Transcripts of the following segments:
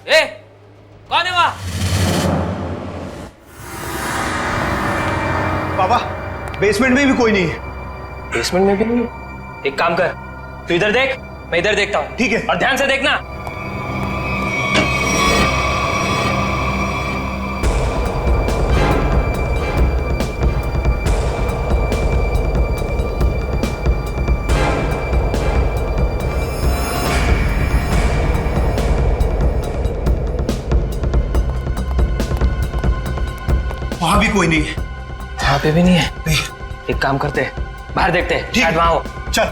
ए, कौन है वहां? पापा, बेसमेंट में भी कोई नहीं है। बेसमेंट में भी नहीं है? एक काम कर, तू इधर देख, मैं इधर देखता हूँ। ठीक है। और ध्यान से देखना। वहां भी कोई नहीं है। वहां पे भी नहीं है? नहीं। एक काम करते हैं, बाहर देखते हैं, ठीक शायद वहां हो। चल।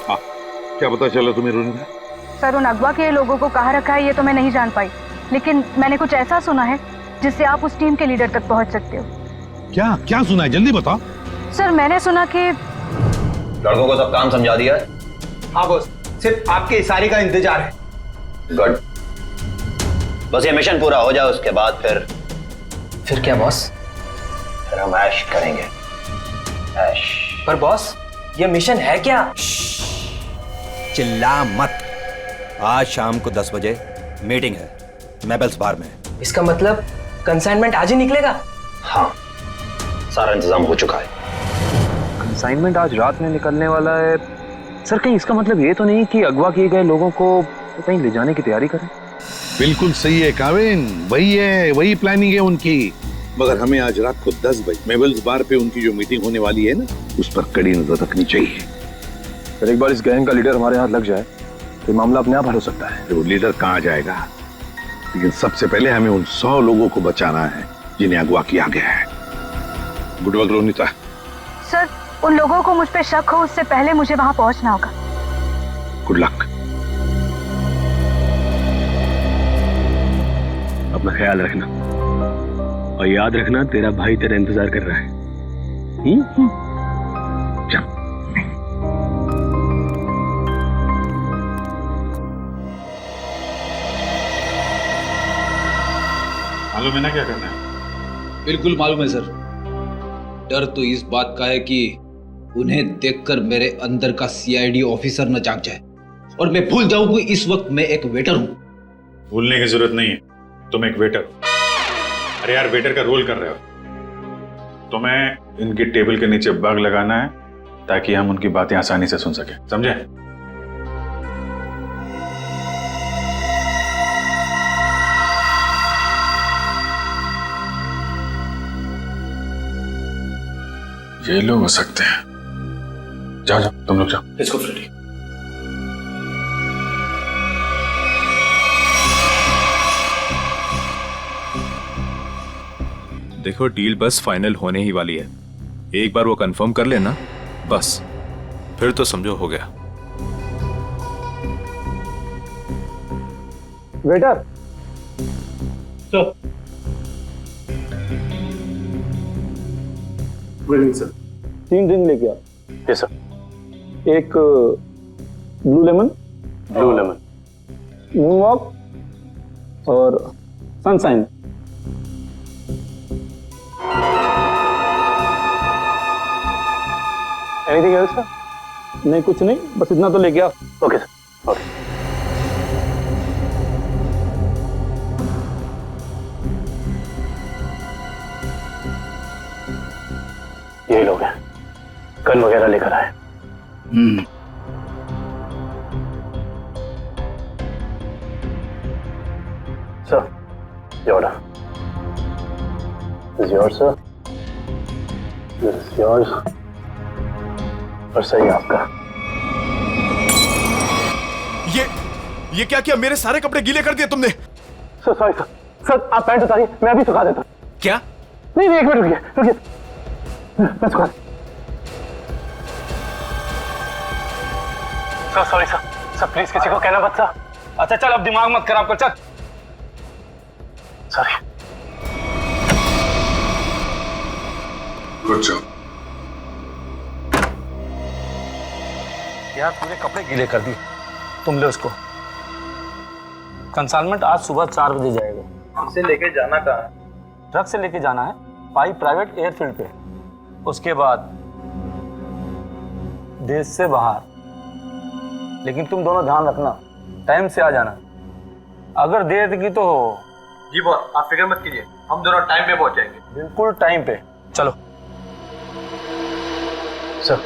हाँ, क्या पता चला तुम्हें रोनिता? सर, उन अगवा के लोगों को कहाँ रखा है ये तो मैं नहीं जान पाई, लेकिन मैंने कुछ ऐसा सुना है जिससे आप उस टीम के लीडर तक पहुंच सकते हो। क्या क्या सुना है, जल्दी बताओ। सर, मैंने सुना कि लड़कों को सब काम समझा दिया है? हाँ बॉस, सिर्फ आपके इशारे का इंतजार है। गुड। बस ये मिशन पूरा हो जाए, उसके बाद फिर क्या बॉस? फिर हम ऐश करेंगे। ऐश। पर बॉस, ये मिशन है क्या? चिल्ला मत। आज शाम को 10 बजे मीटिंग है मेबल्स बार में। इसका मतलब कंसाइनमेंट आज ही निकलेगा? हाँ, सारा इंतजाम हो चुका है। कंसाइनमेंट आज रात में निकलने वाला है। सर, कहीं इसका मतलब ये तो नहीं कि अगवा किए गए लोगों को कहीं ले जाने की तैयारी करें? बिल्कुल सही है काविन, वही प्लानिंग है उनकी। मगर हमें आज रात को 10 बजे मेबल्स बार पे उनकी जो मीटिंग होने वाली है ना, उस पर कड़ी नजर रखनी चाहिए। फिर एक बार इस गैंग का लीडर हमारे हाथ लग जाए तो मामला अपने आप हल हो सकता है। वो लीडर कहाँ जाएगा, लेकिन सबसे पहले हमें उन 100 लोगों को बचाना है जिन्हें अगवा किया गया है। Good work Ronita. सर, उन लोगों को मुझ पे शक हो उससे पहले मुझे वहां पहुंचना होगा। Good luck. अपना ख्याल रखना और याद रखना, तेरा भाई तेरा इंतजार कर रहा है। चल। मालूम है ना क्या करना है? बिल्कुल मालूम है सर। डर तो इस बात का है कि उन्हें देखकर मेरे अंदर का सीआईडी ऑफिसर न जाग जाए और मैं भूल जाऊं कि इस वक्त मैं एक वेटर हूं। भूलने की जरूरत नहीं है, तुम एक वेटर हो। अरे यार, वेटर का रोल कर रहे हो। तुम्हें इनकी टेबल के नीचे बग लगाना है ताकि हम उनकी बातें आसानी से सुन सके, समझे? ये लोग हो सकते हैं। जाओ जाओ, तुम लोग जाओ। इसको फ्रेडी। देखो, डील बस फाइनल होने ही वाली है। एक बार वो कंफर्म कर लेना, बस फिर तो समझो हो गया। Waiter sir. Good evening sir. 3 drink लेके आओ। Yes sir. एक ब्लू लेमन, मून वॉक और सनशाइन। Anything else sir? नहीं, कुछ नहीं, बस इतना तो लेके आओ। Okay sir. ओके। यही लोग हैं, गन वगैरह लेकर आए। सर, ये order. This is yours, sir. This is yours. और सही आपका। ये क्या किया? मेरे सारे कपड़े गीले कर दिए तुमने। Sir sorry sir. सर, आप पैंट उतारिए, मैं अभी सुखा देता हूँ। क्या? नहीं, एक मिनट रुकिए। मैं सुखा। Sir sorry sir. Sir please किसी को कहना मत सर। अच्छा चल, अब दिमाग मत खराब कर, चल। सॉरी। Good job. यार, पूरे कपड़े गीले कर दिए। तुम ले उसको। कंसाइनमेंट आज सुबह 4 बजे जाएगा। हमसे लेके जाना कहाँ है? ट्रक से लेके जाना है पाई प्राइवेट एयरफील्ड पे, उसके बाद देश से बाहर। लेकिन तुम दोनों ध्यान रखना, टाइम से आ जाना। अगर देर लगी तो जी बॉस, आप फिक्र मत कीजिए, हम दोनों टाइम पे पहुंच जाएंगे। बिल्कुल टाइम पे। चलो सर,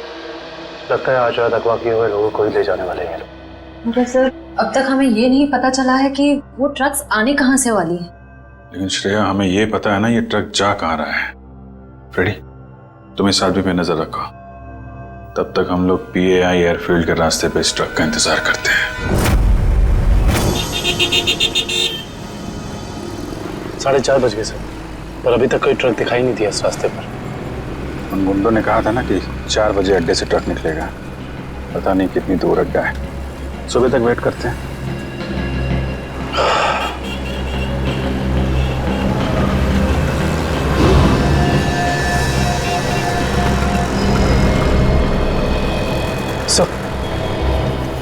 लगता है आज रात अगवा किए हुए लोगों को ही ले जाने वाले हैं लोग। मगर सर, अब तक हमें ये नहीं पता चला है कि वो ट्रक्स आने कहाँ से वाली है। लेकिन श्रेया, हमें ये पता है ना ये ट्रक जा कहाँ रहा है। फ्रेडी, तुम इस आदमी पे नजर रखो, तब तक हम लोग PAI एयरफील्ड के रास्ते पे इस ट्रक का इंतजार करते हैं। 4:30 बज गए सर, पर अभी तक कोई ट्रक दिखाई नहीं दिया इस रास्ते पर। उन गुंडों ने कहा था ना कि 4 बजे अड्डे से ट्रक निकलेगा, पता नहीं कितनी दूर अड्डा है। सुबह तक वेट करते हैं।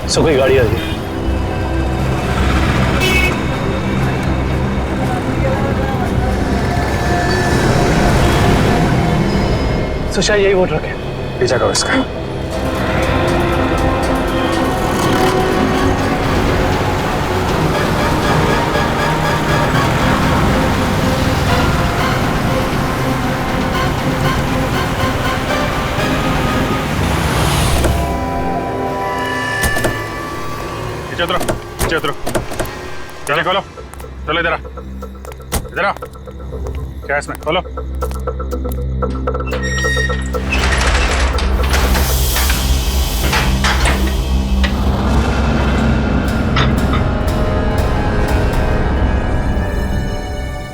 सर कोई गाड़ी आ रही है। तो शायद यही वो ट्रक है। पीछा करो इसका। पीछे उतरो, पीछे उतरो। चलो खोलो, चलो इधर आ, इधर आ। क्या है इसमें? खोलो।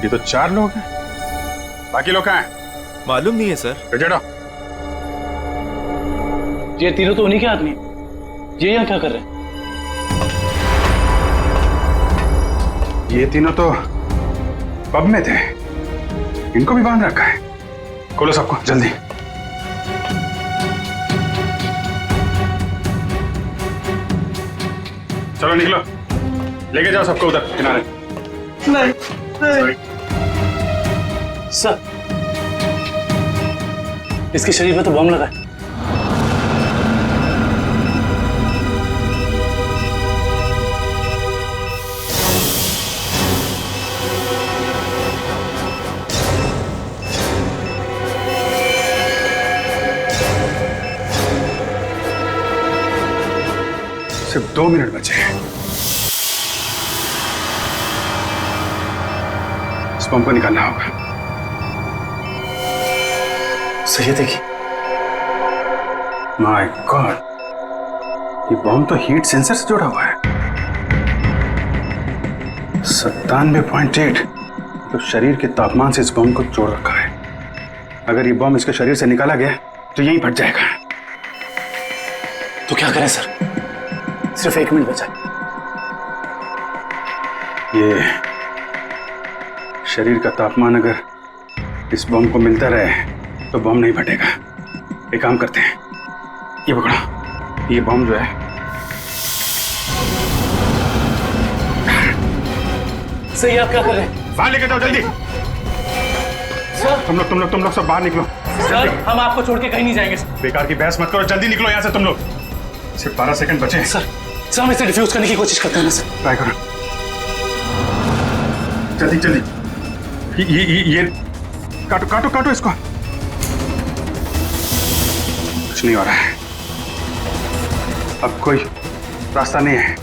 ये तो 4 लोग हैं, बाकी लोग कहाँ हैं? मालूम नहीं है सर। चढ़ो। ये तीनों तो उन्हीं के आदमी हैं। ये यहाँ क्या कर रहे हैं? ये तीनों तो पब में थे, इनको भी बांध रखा है। खोलो सबको जल्दी। चलो निकलो, लेके जाओ सबको उधर किनारे। नहीं। सर, इसके शरीर में तो बम लगा है। सिर्फ 2 मिनट बचे हैं। इस बम को निकालना होगा। सही है, देखिए। माय गॉड, ये बम तो हीट सेंसर से जुड़ा हुआ है। 97.8, तो शरीर के तापमान से इस बम को जोड़ रखा है। अगर ये बम इसके शरीर से निकाला गया तो यहीं फट जाएगा। तो क्या करें सर? सिर्फ 1 मिनट बचा। ये शरीर का तापमान अगर इस बम को मिलता रहे तो बम नहीं फटेगा। एक काम करते हैं, ये पकड़ो, ये बम जो है सही, आप क्या कर रहे हैं? बाहर लेके जाओ जल्दी। सर, तुम लोग सब बाहर निकलो। सर, हम आपको छोड़ के कहीं नहीं जाएंगे सर। बेकार की बहस मत करो, जल्दी निकलो यहाँ से तुम लोग। सिर्फ 12 सेकंड बचे हैं। सर, हम इसे डिफ्यूज करने की कोशिश करते हैं ना सर। ट्राई करो जल्दी जल्दी। ये काटो काटो काटो इसको। कुछ नहीं हो रहा है, अब कोई रास्ता नहीं है।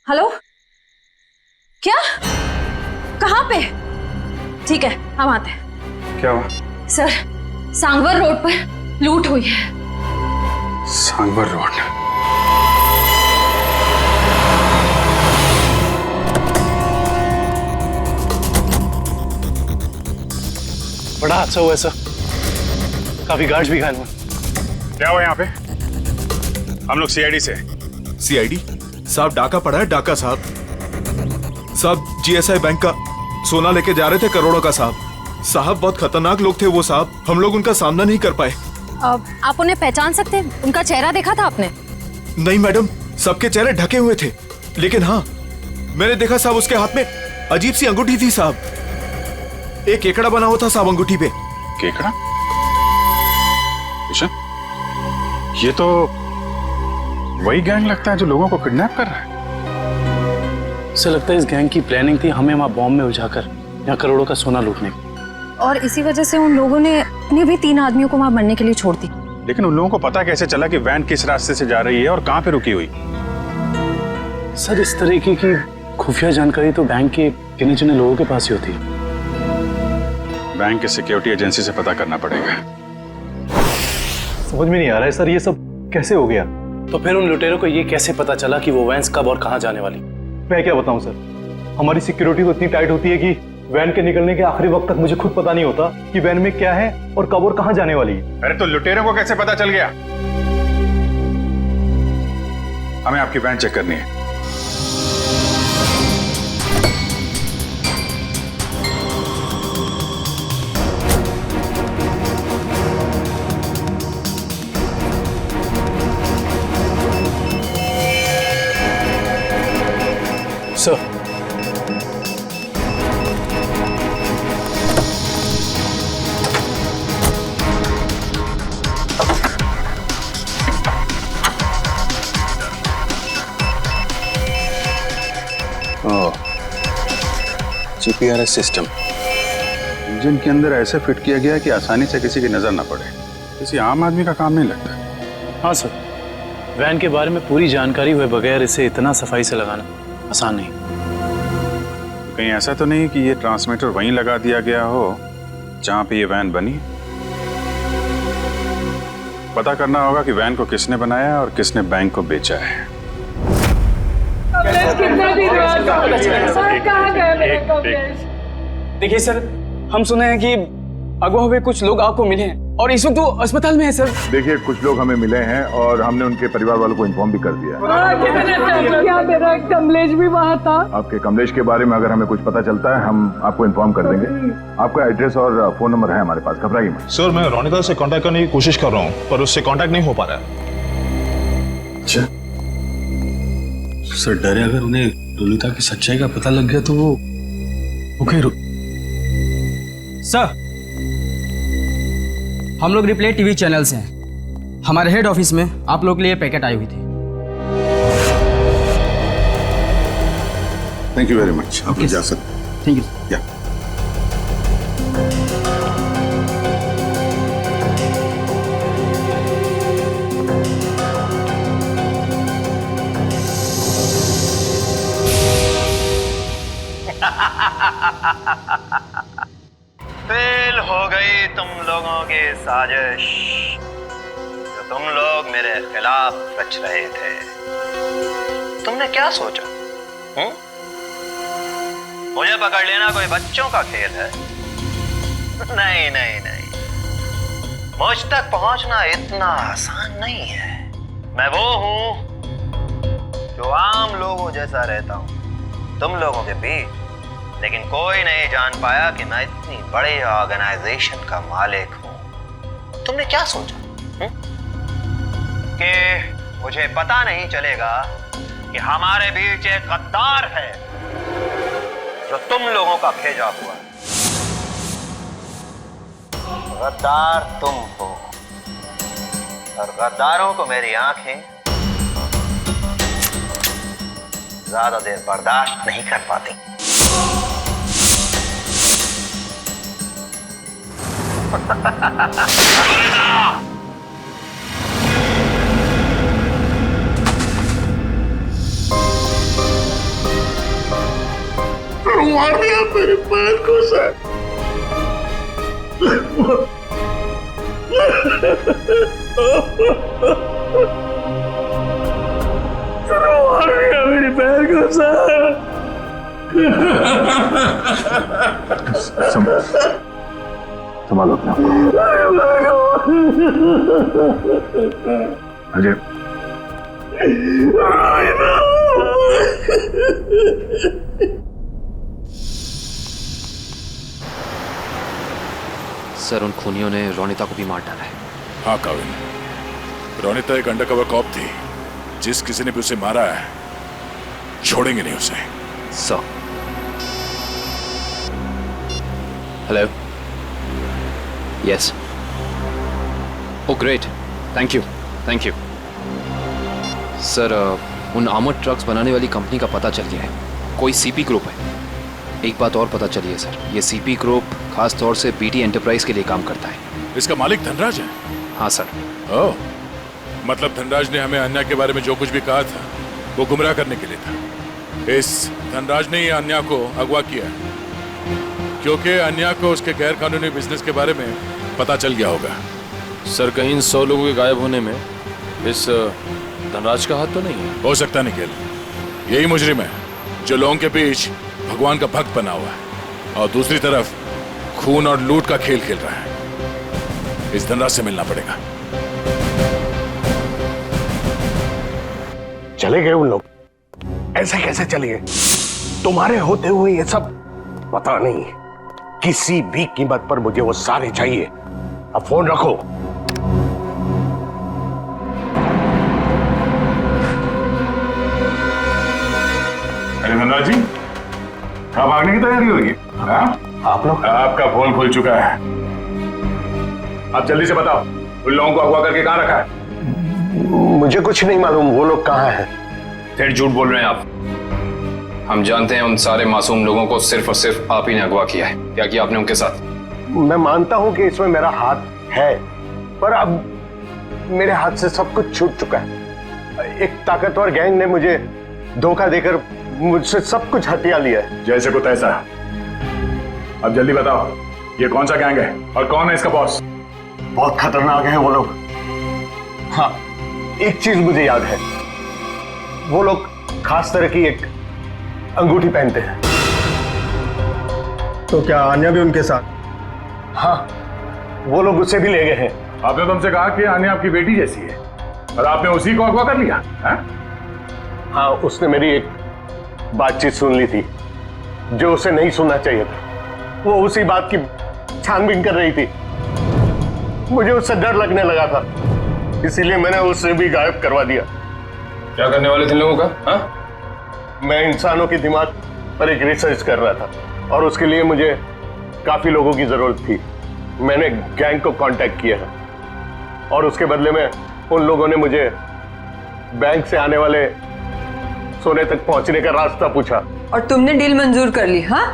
हेलो, क्या? कहाँ पे? ठीक है, हम आते हैं। क्या हुआ? सर, सांगवर रोड पर लूट हुई है। सांगवर रोड? बड़ा हादसा हुआ है सर, काफी गार्ड्स भी घायल हुए। क्या हुआ यहाँ पे? हम लोग CID से। CID साहब, डाका पड़ा है। डाका साहब, GSI बैंक का सोना लेके जा रहे थे, करोड़ों का साहब। साहब बहुत खतरनाक लोग थे वो साहब, हम लोग उनका सामना नहीं कर पाए। आप उन्हें पहचान सकते हैं? उनका चेहरा देखा था आपने? नहीं मैडम, सबके चेहरे ढके हुए थे, लेकिन हाँ मैंने देखा साहब उसके हाथ में अजीब सी अंगूठी थी साहब, एक केकड़ा बना हुआ था साहब अंगूठी पे। केकड़ा? किशन, ये तो वही गैंग लगता है जो लोगों को किडनैप कर रहा है। सर लगता है इस गैंग की प्लानिंग थी हमें वहां बॉम्ब में उलझाकर यहाँ करोड़ों का सोना लूटने की, और इसी वजह से उन लोगों ने अपने भी 3 आदमियों को वहां मरने के लिए छोड़ दी। लेकिन उन लोगों को पता कैसे चला कि वैन किस रास्ते से जा रही है और कहां पे रुकी हुई? सर इस तरीके की खुफिया जानकारी तो बैंक के गिने चुने लोगों के पास ही होती है। बैंक के सिक्योरिटी एजेंसी से पता करना पड़ेगा। समझ में नहीं आ रहा है सर ये सब कैसे हो गया। तो फिर उन लुटेरों को ये कैसे पता चला कि वो वैन कब और कहाँ जाने वाली? मैं क्या बताऊं सर, हमारी सिक्योरिटी तो इतनी टाइट होती है कि वैन के निकलने के आखिरी वक्त तक मुझे खुद पता नहीं होता कि वैन में क्या है और कब और कहाँ जाने वाली है। अरे तो लुटेरों को कैसे पता चल गया? हमें आपकी वैन चेक करनी है। सर जीपीआरएस सिस्टम इंजन के अंदर ऐसे फिट किया गया कि आसानी से किसी की नजर ना पड़े। किसी आम आदमी का काम नहीं लगता। हाँ सर, वैन के बारे में पूरी जानकारी हुए बगैर इसे इतना सफाई से लगाना आसान नहीं। कहीं ऐसा तो नहीं कि ये ट्रांसमीटर वहीं लगा दिया गया हो जहां पे ये वैन बनी? पता करना होगा कि वैन को किसने बनाया और किसने बैंक को बेचा है। देखिए सर, हम सुने हैं कि अगवा हुए कुछ लोग आपको मिले हैं और इस वक्त वो अस्पताल में है सर। देखिए कुछ लोग हमें मिले हैं और हमने उनके परिवार वालों को इन्फॉर्म भी कर दिया है। क्या मेरा कमलेश भी वहाँ था? आपके कमलेश के बारे में अगर हमें कुछ पता चलता है हम आपको इन्फॉर्म कर देंगे। आपका एड्रेस और फोन नंबर है हमारे पास, घबराइए मत। सर मैं रोनिता से कांटेक्ट करने की कोशिश कर रहा हूँ पर उससे कांटेक्ट नहीं हो पा रहा है। अच्छा सर, डरे अगर उन्हें रोनिता की सच्चाई का पता लग गया तो वो सर हम लोग रिप्ले टीवी चैनल से हैं। हमारे हेड ऑफिस में आप लोग के लिए पैकेट आई हुई थी। Thank you very much. आप जा सकते हैं। Thank you. या फेल हो गई तुम लोगों की साजिश जो तुम लोग मेरे खिलाफ रच रहे थे। तुमने क्या सोचा? मुझे पकड़ लेना कोई बच्चों का खेल है? नहीं नहीं नहीं, मुझ तक पहुंचना इतना आसान नहीं है। मैं वो हूं जो आम लोगों जैसा रहता हूं तुम लोगों के बीच, लेकिन कोई नहीं जान पाया कि मैं इतनी बड़ी ऑर्गेनाइजेशन का मालिक हूं। तुमने क्या सोचा कि मुझे पता नहीं चलेगा कि हमारे बीच एक गद्दार है जो तुम लोगों का भेजा हुआ है? गद्दार तुम हो और गद्दारों को मेरी आंखें ज्यादा देर बर्दाश्त नहीं कर पाती। मार दिया मेरे पैर को सर। मार दिया मेरे पैर को सर। संभालो अपने आप को। अजय सर उन खूनियों ने रोनिता को भी मार डाला है। हाँ काविन, रोनिता एक अंडरकवर कॉप थी। जिस किसी ने भी उसे मारा है छोड़ेंगे नहीं उसे। Sir hello, yes, oh great, thank you thank you. Sir उन आर्मर्ड ट्रक्स बनाने वाली कंपनी का पता चल गया है, कोई सीपी ग्रुप है। एक बात और पता चली है सर, ये सीपी ग्रुप खास तौर से बीटी एंटरप्राइज के लिए काम करता है। इसका मालिक धनराज है? हाँ सर। ओह, मतलब धनराज ने हमें अन्या के बारे में जो कुछ भी कहा था वो गुमराह करने के लिए था। इस धनराज ने ही अन्या को अगवा किया क्योंकि अन्या को उसके गैर कानूनी बिजनेस के बारे में पता चल गया होगा। सर कहीं इन 100 लोगों के गायब होने में इस धनराज का हाथ तो नहीं है? हो सकता निखिल, यही मुजरिम है जो लोगों के बीच भगवान का भक्त बना हुआ है और दूसरी तरफ खून और लूट का खेल खेल रहा है। इस धनराज से मिलना पड़ेगा। चले गए उन लोग? ऐसे कैसे चले गए? तुम्हारे होते हुए ये सब पता नहीं। किसी भी कीमत पर मुझे वो सारे चाहिए। अब फोन रखो। अरे धनराज जी, कब भागने की तैयारी होगी? आप लोग? आपका फोन खुल चुका है। आप जल्दी से बताओ उन लोगों को अगवा करके कहां रखा है? मुझे कुछ नहीं मालूम वो लोग कहां हैं। फिर झूठ बोल रहे हैं आप। हम जानते हैं उन सारे मासूम लोगों को सिर्फ और सिर्फ आप ही ने अगवा किया है। क्या किया आपने उनके साथ? मैं मानता हूं कि इसमें मेरा हाथ है, पर अब मेरे हाथ से सब कुछ छूट चुका है। एक ताकतवर गैंग ने मुझे धोखा देकर मुझसे सब कुछ हथिया लिया है। जैसे को तैसा। अब जल्दी बताओ ये कौन सा गैंग है और कौन है इसका बॉस? बहुत खतरनाक है वो लोग। हाँ, एक चीज मुझे याद है, वो लोग खास तरह की एक अंगूठी पहनते हैं। तो क्या आन्या भी उनके साथ? हाँ, वो लोग उसे भी ले गए हैं। आपने तुमसे कहा कि आन्या आपकी बेटी जैसी है और आपने उसी को अगवा कर लिया है? हाँ, उसने मेरी एक बातचीत सुन ली थी जो उसे नहीं सुनना चाहिए था। वो उसी बात की छानबीन कर रही थी। मुझे उससे डर लगने लगा था, इसीलिए मैंने उसे भी गायब करवा दिया। क्या करने वाले थे लोगों का? हाँ? मैं इंसानों के दिमाग पर एक रिसर्च कर रहा था और उसके लिए मुझे काफी लोगों की जरूरत थी। मैंने गैंग को कांटेक्ट किया और उसके बदले में उन लोगों ने मुझे बैंक से आने वाले सोने तक पहुंचने का रास्ता पूछा। और तुमने डील मंजूर कर ली? हाँ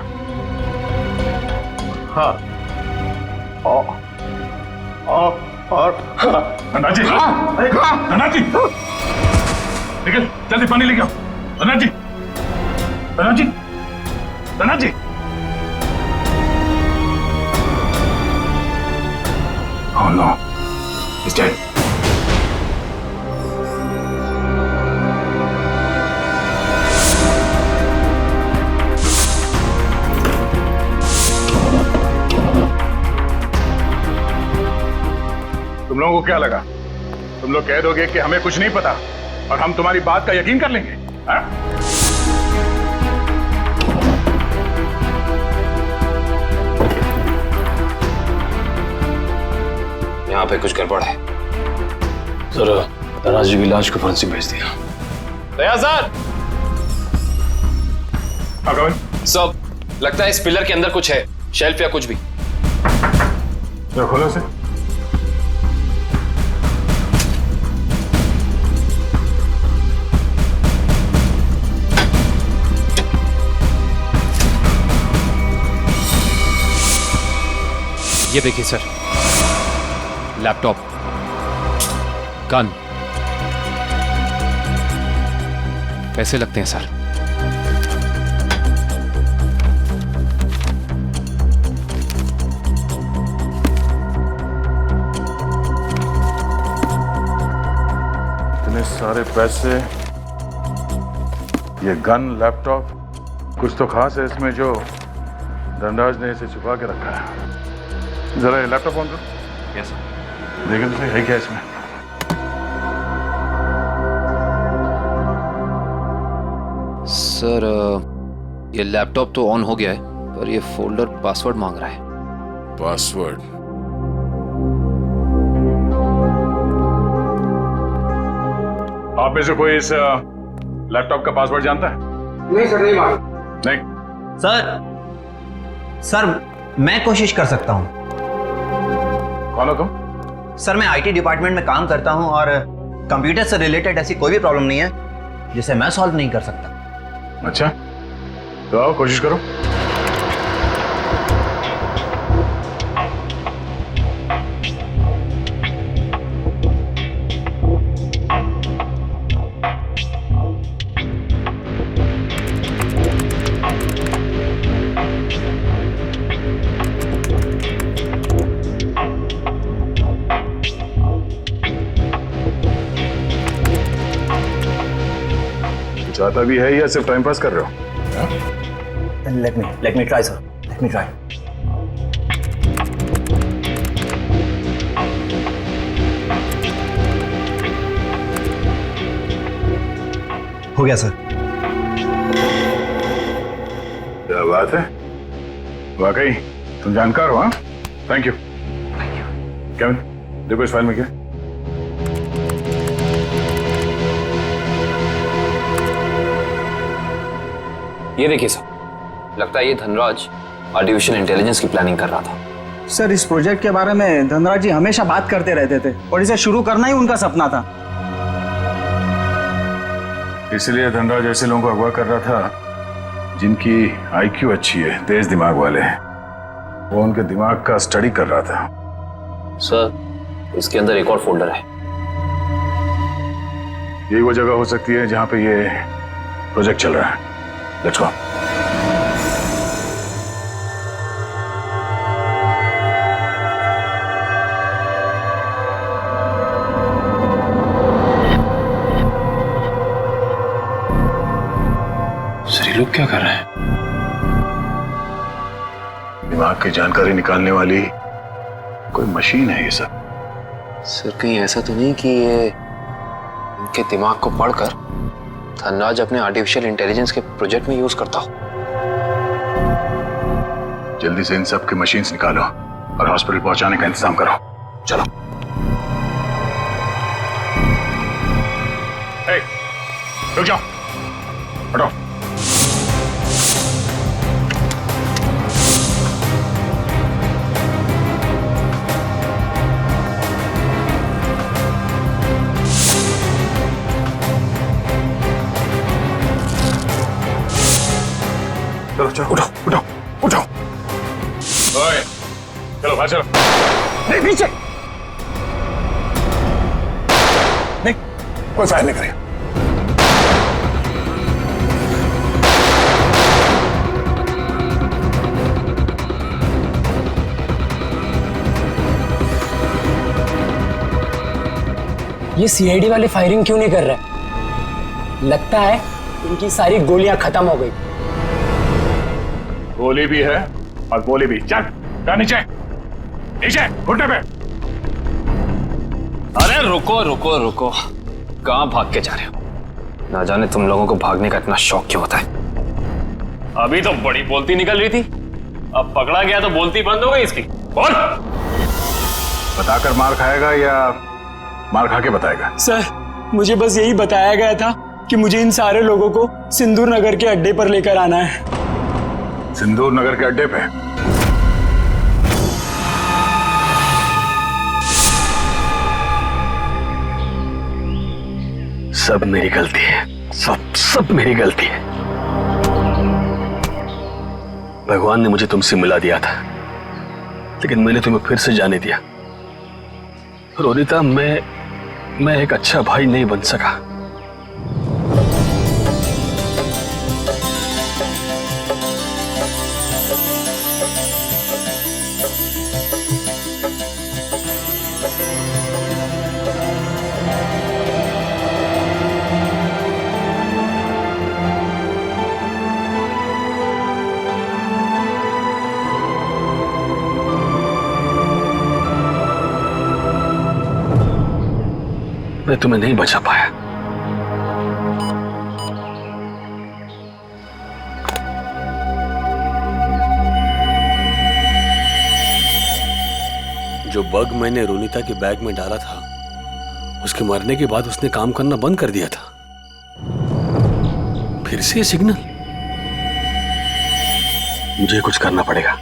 हाँ। और धनराज जी, धनराज जी, निकल जल्दी पानी लेके आओ। धनराज जी, धनराज जी, धनराज जी। Oh no, he's dead. तुम लोगों को क्या लगा तुम लोग कह दोगे कि हमें कुछ नहीं पता और हम तुम्हारी बात का यकीन कर लेंगे? हाँ? यहाँ पे कुछ गड़बड़ है। सर, धनराज जी की लाश को फॉरेंसिक भेज दिया। दया सर, सब लगता है इस पिलर के अंदर कुछ है, शेल्फ या कुछ भी। तो खोलो से। ये देखिए सर, लैपटॉप, गन, पैसे लगते हैं सर। इतने सारे पैसे, ये गन, लैपटॉप, कुछ तो खास है इसमें जो धनराज ने इसे छुपा के रखा है। जरा ये लैपटॉप ऑन करो। Yes sir. देखें तो सही है क्या इसमें। सर ये लैपटॉप तो ऑन हो गया है, पर ये फोल्डर पासवर्ड मांग रहा है। पासवर्ड? आप में से कोई इस लैपटॉप का पासवर्ड जानता है? नहीं सर, नहीं मालूम। नहीं सर मैं कोशिश कर सकता हूँ। कौन हो तुम? सर मैं आईटी डिपार्टमेंट में काम करता हूँ और कंप्यूटर से रिलेटेड ऐसी कोई भी प्रॉब्लम नहीं है जिसे मैं सॉल्व नहीं कर सकता। अच्छा, तो आओ कोशिश करो। चाहता भी है या सिर्फ टाइम पास कर रहे हो? Let me try, sir. Let me try. हो गया सर। क्या बात है, वाकई तुम जानकार हो। हाँ, थैंक यू। केविन, देखो इस फाइल में क्या। ये देखिए सर, लगता है ये धनराज आर्टिफिशियल इंटेलिजेंस की प्लानिंग कर रहा था। सर इस प्रोजेक्ट के बारे में धनराज जी हमेशा बात करते रहते थे और इसे शुरू करना ही उनका सपना था। इसलिए धनराज ऐसे लोगों को अगवा कर रहा था जिनकी आईक्यू अच्छी है, तेज दिमाग वाले हैं। वो उनके दिमाग का स्टडी कर रहा था। सर इसके अंदर एक और फोल्डर है। यही वो जगह हो सकती है जहां पे ये प्रोजेक्ट चल रहा है। Let's go. सर ये लोग क्या कर रहे हैं? दिमाग की जानकारी निकालने वाली कोई मशीन है ये सब। सर कहीं ऐसा तो नहीं कि ये इनके दिमाग को पढ़कर धनराज अपने आर्टिफिशियल इंटेलिजेंस के प्रोजेक्ट में यूज करता हो? जल्दी से इन सब के मशीन्स निकालो और हॉस्पिटल पहुंचाने का इंतजाम करो। चलो। रुक जाओ, हटो। चलो चलो, उठो उठो उठो। ओए, चलो बाहर चलो। नहीं पीछे नहीं, कोई फायर नहीं करेगा। ये सीआईडी वाले फायरिंग क्यों नहीं कर रहे? लगता है इनकी सारी गोलियां खत्म हो गई। गोली भी है और गोली भी। चल जा नीचे, नीचे घुटने पे। अरे रुको रुको रुको, कहां भाग के जा रहे हो? ना जाने तुम लोगों को भागने का इतना शौक क्यों होता है। अभी तो बड़ी बोलती निकल रही थी, अब पकड़ा गया तो बोलती बंद हो गई इसकी। बोल। बताकर मार खाएगा या मार खा के बताएगा? सर मुझे बस यही बताया गया था कि मुझे इन सारे लोगों को सिंदूर नगर के अड्डे पर लेकर आना है। सिंदूर नगर के अड्डे पे? सब मेरी गलती है, सब मेरी गलती है। भगवान ने मुझे तुमसे मिला दिया था, लेकिन मैंने तुम्हें फिर से जाने दिया। रोनिता, मैं एक अच्छा भाई नहीं बन सका। मैं तुम्हें नहीं बचा पाया। जो बग मैंने रोनिता के बैग में डाला था उसके मरने के बाद उसने काम करना बंद कर दिया था। फिर से ये सिग्नल। मुझे कुछ करना पड़ेगा।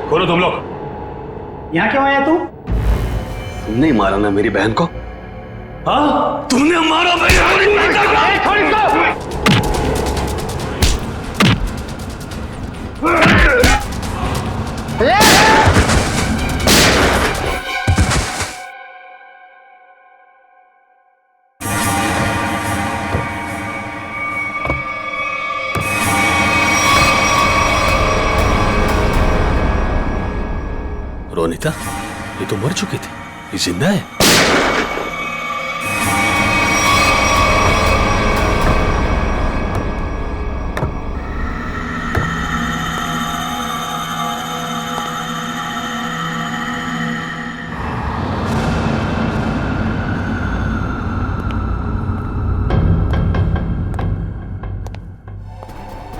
खोलो तुम लोग। यहाँ क्यों आया तू? तुमने ही मारा ना मेरी बहन को? हाँ, तुमने मारा मेरी रोनिता, ये तो मर चुकी थी, ये जिंदा है।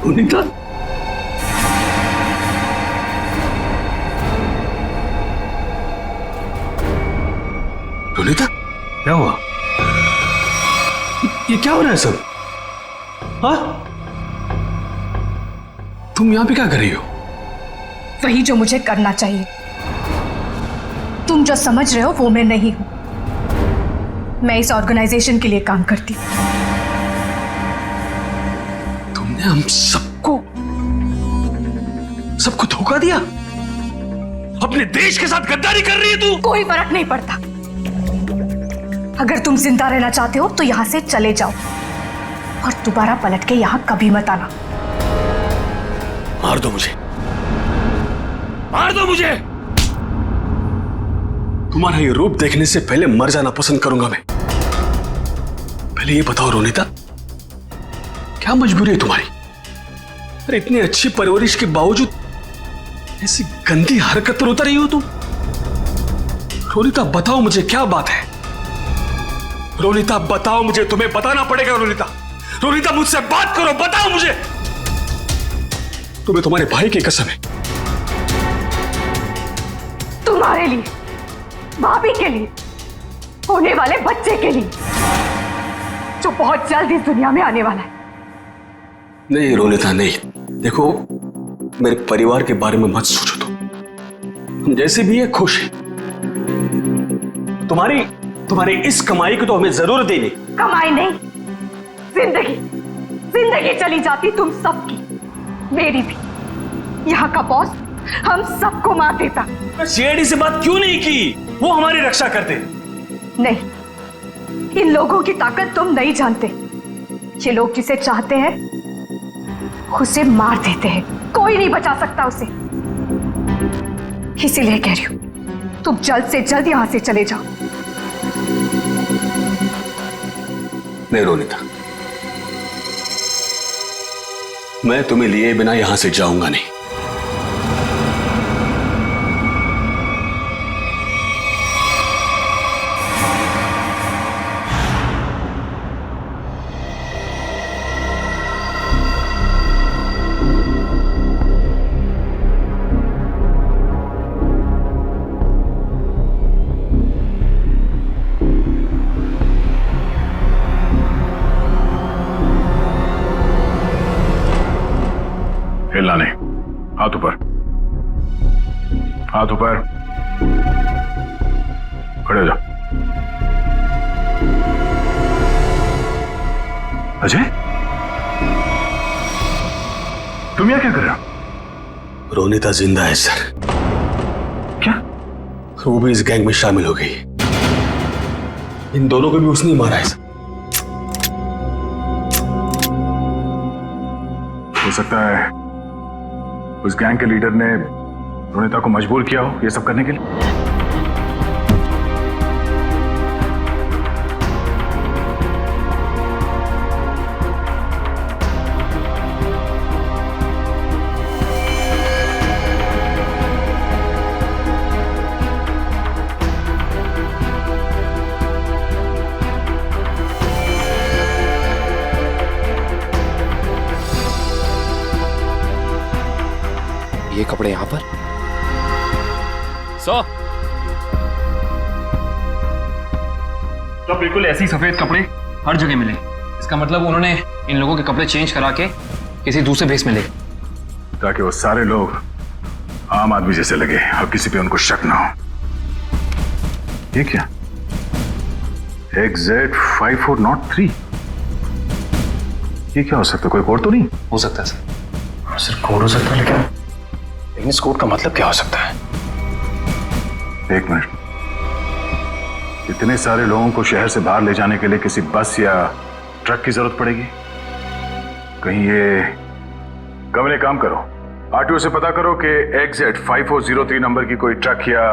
रोनिता, रोनिता, क्या हुआ? ये क्या हो रहा है सब? हाँ? तुम यहां पे क्या कर रही हो? वही जो मुझे करना चाहिए। तुम जो समझ रहे हो वो मैं नहीं हूं। मैं इस ऑर्गेनाइजेशन के लिए काम करती हूं। तुमने हम सबको धोखा दिया? अपने देश के साथ गद्दारी कर रही है तू? कोई फर्क नहीं पड़ता। अगर तुम जिंदा रहना चाहते हो तो यहां से चले जाओ और दोबारा पलट के यहां कभी मत आना। मार दो मुझे, मार दो मुझे। तुम्हारा ये रूप देखने से पहले मर जाना पसंद करूंगा मैं। पहले ये बताओ रोनिता, क्या मजबूरी है तुम्हारी? अरे इतनी अच्छी परवरिश के बावजूद ऐसी गंदी हरकत पर उतर रही हो तुम? रोनिता बताओ मुझे, क्या बात है? रोनिता बताओ मुझे, तुम्हें बताना पड़ेगा। रोनिता, रोनिता मुझसे बात करो, बताओ मुझे। तुम्हें तुम्हारे भाई की कसम है। तुम्हारे लिए, भाभी के लिए, होने वाले बच्चे के लिए जो बहुत जल्द इस दुनिया में आने वाला है। नहीं रोनिता नहीं, देखो मेरे परिवार के बारे में मत सोचो। तुम जैसे भी है खुश है। तुम्हारी इस कमाई को तो हमें जरूरत ही नहीं। कमाई नहीं, जिंदगी जिंदगी चली जाती तुम सबकी, मेरी भी। यहाँ का बॉस हम सबको मार देता। सीआईडी से बात क्यों नहीं की? वो हमारी रक्षा करते। नहीं, इन लोगों की ताकत तुम नहीं जानते। ये लोग जिसे चाहते हैं उसे मार देते हैं, कोई नहीं बचा सकता उसे। इसीलिए कह रही हूं, तुम जल्द से जल्द यहां से चले जाओ। नहीं रोनिता, मैं तुम्हें लिए बिना यहां से जाऊंगा नहीं। हिलना नहीं, हाथ ऊपर, हाथ ऊपर, खड़े हो जाओ। अजय, तुम यहाँ क्या कर रहे हो? रोनिता जिंदा है सर। क्या? वो भी इस गैंग में शामिल हो गई। इन दोनों को भी उसने ही मारा है सर। हो सकता है उस गैंग के लीडर ने रोनिता को मजबूर किया हो ये सब करने के लिए। ये कपड़े यहां पर सो तो बिल्कुल ऐसे ही सफेद कपड़े हर जगह मिले। इसका मतलब उन्होंने इन लोगों के कपड़े चेंज करा के किसी दूसरे भेस में ले, ताकि वो सारे लोग आम आदमी जैसे लगे और किसी पे उनको शक ना हो। ये क्या? XZ5403 ये क्या हो सकता है? कोई कोड तो नहीं हो सकता है सर? सर कोड हो सकता है, लेकिन इस कोड का मतलब क्या हो सकता है? एक मिनट, इतने सारे लोगों को शहर से बाहर ले जाने के लिए किसी बस या ट्रक की जरूरत पड़ेगी। कहीं ये कमरे काम करो, आरटीओ से पता करो कि XZ5403 नंबर की कोई ट्रक या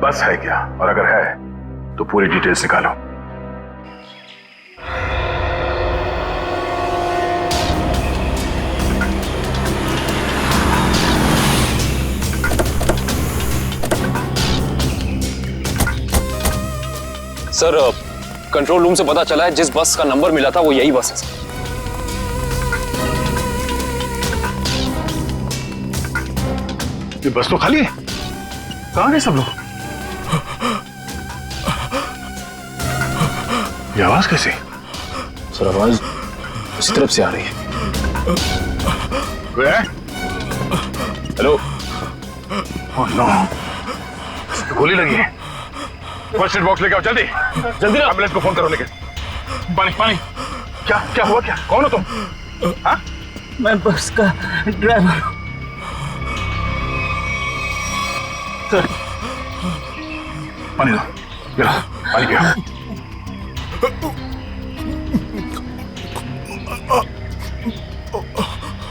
बस है क्या, और अगर है तो पूरी डिटेल्स निकालो। सर कंट्रोल रूम से पता चला है जिस बस का नंबर मिला था वो यही बस है सर। ये बस तो खाली है, कहां गए सब लोग? ये आवाज कैसी? सर आवाज उसी तरफ से आ रही है। कोई है? हेलो। ओह नो, गोली लगी है। फर्स्ट एड बॉक्स लेके आओ जल्दी जल्दी। एम्बुलेंस को फोन करो। लेके पानी पानी। क्या क्या हुआ? क्या कौन हो तुम? हाँ? मैं बस का ड्राइवर हूं। सर पानी दो, ये लो, पानी पियो।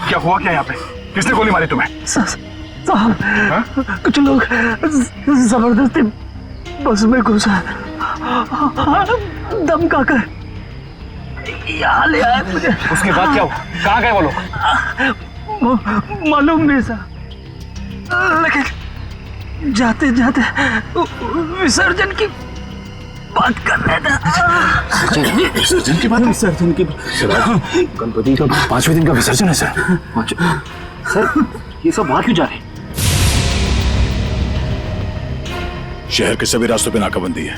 क्या हुआ क्या यहाँ पे? किसने गोली मारी तुम्हें? साहब कुछ लोग जबरदस्ती बस में घुसा धमका कर यहाँ ले आए मुझे। उसके बाद क्या हुआ? कहाँ गए वो लोग? मालूम नहीं सर, लेकिन जाते जाते विसर्जन की बात कर रहे थे। विसर्जन की बात? विसर्जन की गणपति का 5वें दिन का विसर्जन है सर। सर ये सब वहां क्यों जा रहे हैं? शहर के सभी रास्तों पे नाकाबंदी है,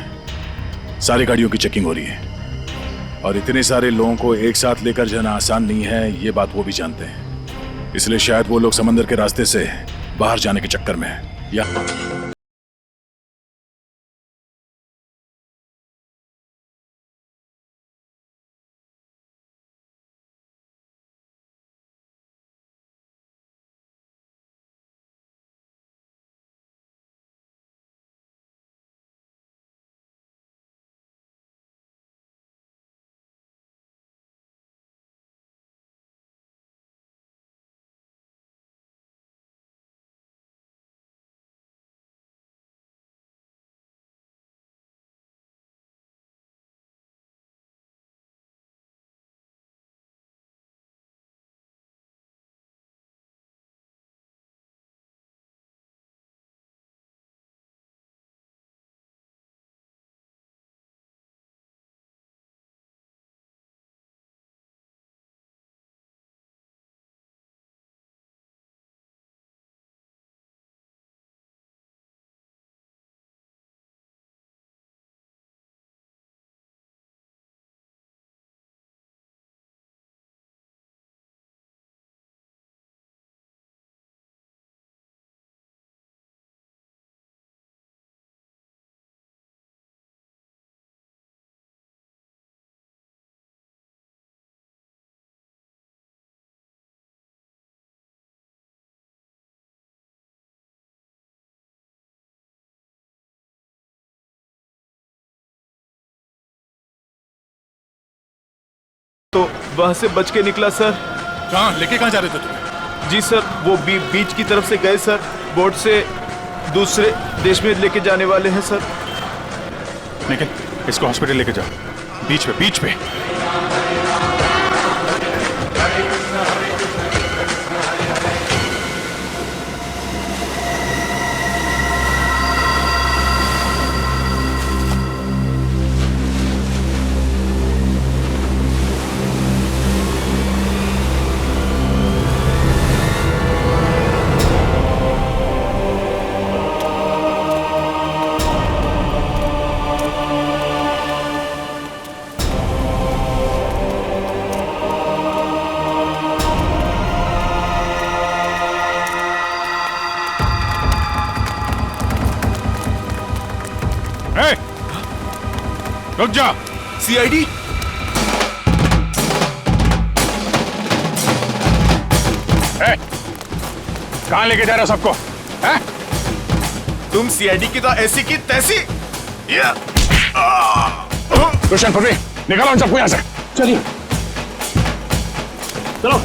सारी गाड़ियों की चेकिंग हो रही है, और इतने सारे लोगों को एक साथ लेकर जाना आसान नहीं है, ये बात वो भी जानते हैं। इसलिए शायद वो लोग समंदर के रास्ते से बाहर जाने के चक्कर में हैं या वहां से बच के निकला सर। कहाँ लेके कहाँ जा रहे थे तुम? जी सर, वो बीच की तरफ से गए सर, बोट से दूसरे देश में लेके जाने वाले हैं सर। निखिल, इसको हॉस्पिटल लेके जाओ, बीच पे बीच पे। रुक जा। सीआईडी? कहां लेके जा रहे हो सबको? तुम सीआईडी की तो ऐसी की तैसी। दुष्यंत, पृथ्वी, निकालो उन सबको यहां से। चलिए चलो।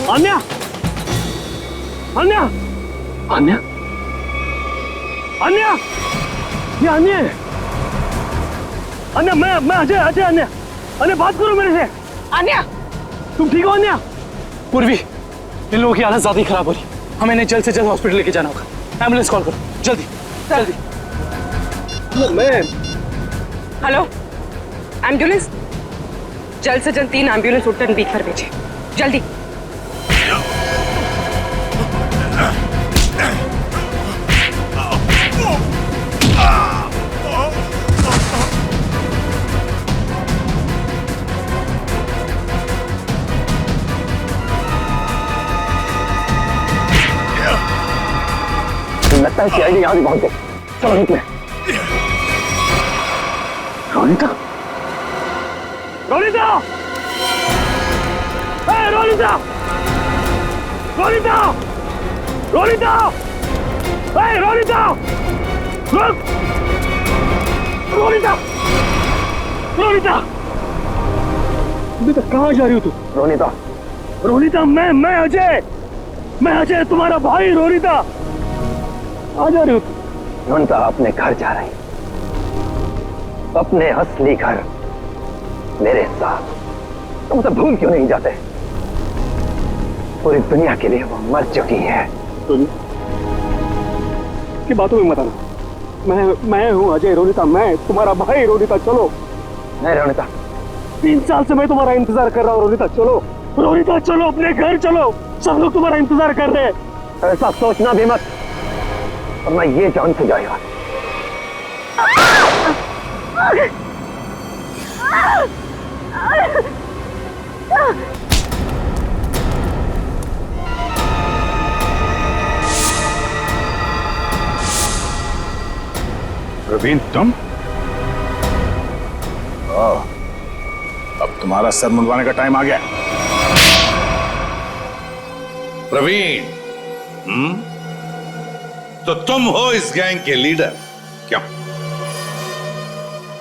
अन्या, अन्या, अन्या, अन्या, ये अन्य है। अन्या, मैं अजय, अजय, अन्या, अन्या बात करो मेरे से। अन्या, तुम ठीक हो अन्या? पूर्वी, इन लोगों की हालत ज्यादा ही खराब हो रही, हमें इन्हें जल्द से जल्द हॉस्पिटल लेके जाना होगा। एम्बुलेंस कॉल करो जल्दी जल्दी। मैं हेलो, एम्बुलेंस जल्द से जल्द 3 एम्बुलेंस उत्तर बीच पर भेजे जल्दी। लगता है सीआईडी यहां भी पहुंच गई। चलो निकले। रोनिता, रोनिता, रोनिता, रोनिता, रोनिता, रोनिता, रुक, रोनिता, रोनिता, बेटा कहाँ जा रही हो तू? रोनिता, रोनिता, मैं अजय तुम्हारा भाई। रोनिता, आ जा रही हो? रोनिता अपने घर जा रही, अपने असली घर मेरे साथ। तुम उसे भूल क्यों नहीं जाते? पूरी दुनिया के लिए वो मर चुकी है। की बातों में मत आना। मैं हूँ अजय। रोनिता, मैं तुम्हारा भाई। रोनिता चलो। नहीं रोनिता, 3 साल से मैं तुम्हारा इंतजार कर रहा हूँ। रोनिता चलो, रोनिता चलो, अपने घर चलो, सब लोग तुम्हारा इंतजार कर रहे हैं। ऐसा सोचना भी मत, और मैं ये जान से जाएगा। प्रवीण, तुम? अब तुम्हारा सर मुंडवाने का टाइम आ गया। प्रवीण, तो तुम हो इस गैंग के लीडर, क्यों?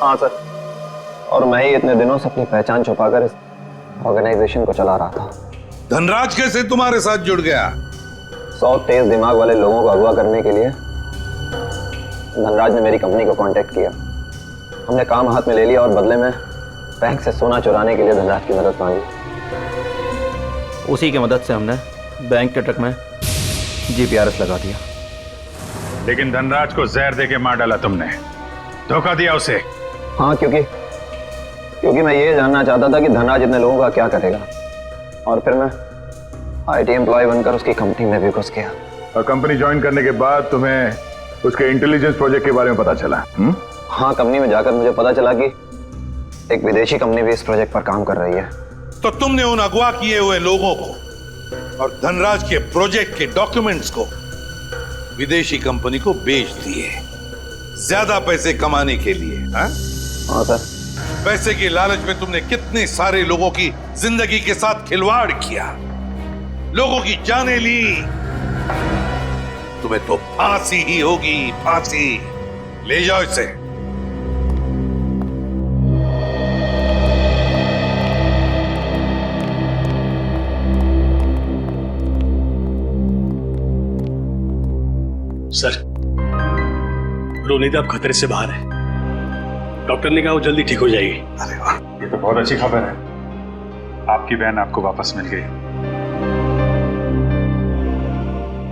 हाँ सर, और मैं ही इतने दिनों से अपनी पहचान छुपाकर इस ऑर्गेनाइजेशन को चला रहा था। धनराज कैसे तुम्हारे साथ जुड़ गया? 100 तेज दिमाग वाले लोगों को अगवा करने के लिए धनराज ने मेरी कंपनी को कांटेक्ट किया। हमने काम हाथ में ले लिया और बदले में बैंक से सोना चुराने के लिए धनराज की मदद मांगी। उसी की मदद से हमने बैंक के ट्रक में जीपीआरएस लगा दिया। लेकिन धनराज को जहर देके मार डाला तुमने, धोखा दिया उसे। हाँ, क्योंकि मैं ये जानना चाहता था कि धनराज इतने लोगों का क्या करेगा, और फिर मैं आईटी एम्प्लॉय बनकर उसकी कंपनी में भी घुस गया। और कंपनी ज्वाइन करने के बाद तुम्हें उसके इंटेलिजेंस प्रोजेक्ट के बारे में पता चला? हाँ, कंपनी में जाकर मुझे पता चला कि एक विदेशी कंपनी भी इस प्रोजेक्ट पर काम कर रही है। तो तुमने उन अगवा किए हुए लोगों को और धनराज के प्रोजेक्ट के डॉक्यूमेंट्स को विदेशी कंपनी को बेच दिए, ज्यादा पैसे कमाने के लिए। हाँ सर। पैसे की लालच में तुमने कितने सारे लोगों की जिंदगी के साथ खिलवाड़ किया, लोगों की जानें ली। तुम्हें तो फांसी ही होगी, फांसी। ले जाओ इसे। सर, रोनिता अब खतरे से बाहर है। डॉक्टर ने कहा वो जल्दी ठीक हो जाएगी। अरे वाह, ये तो बहुत अच्छी खबर है। आपकी बहन आपको वापस मिल गई।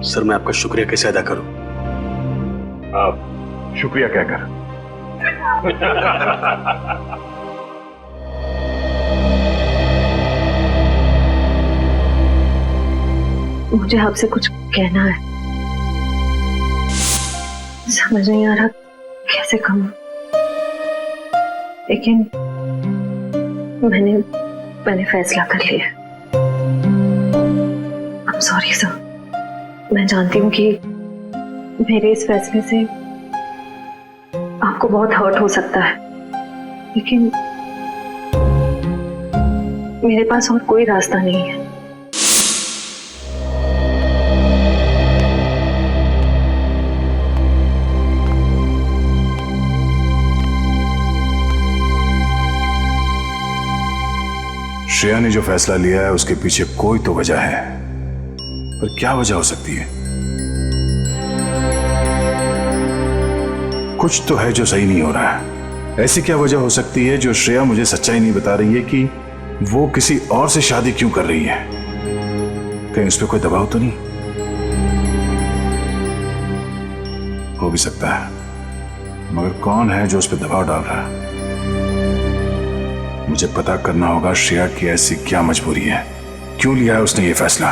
सर, मैं आपका शुक्रिया कैसे अदा करूं? आप शुक्रिया क्या कर? मुझे आपसे कुछ कहना है, समझ नहीं आ रहा कैसे कहूं, लेकिन मैंने फैसला कर लिया। I'm sorry सर, मैं जानती हूँ कि मेरे इस फैसले से आपको बहुत हर्ट हो सकता है, लेकिन मेरे पास और कोई रास्ता नहीं है। श्रेया ने जो फैसला लिया है उसके पीछे कोई तो वजह है, पर क्या वजह हो सकती है? कुछ तो है जो सही नहीं हो रहा है। ऐसी क्या वजह हो सकती है जो श्रेया मुझे सच्चाई नहीं बता रही है कि वो किसी और से शादी क्यों कर रही है? कहीं उस पर कोई दबाव तो नहीं? हो भी सकता है, मगर कौन है जो उस पर दबाव डाल रहा है? मुझे पता करना होगा श्रेया की ऐसी क्या मजबूरी है, क्यों लिया है उसने ये फैसला।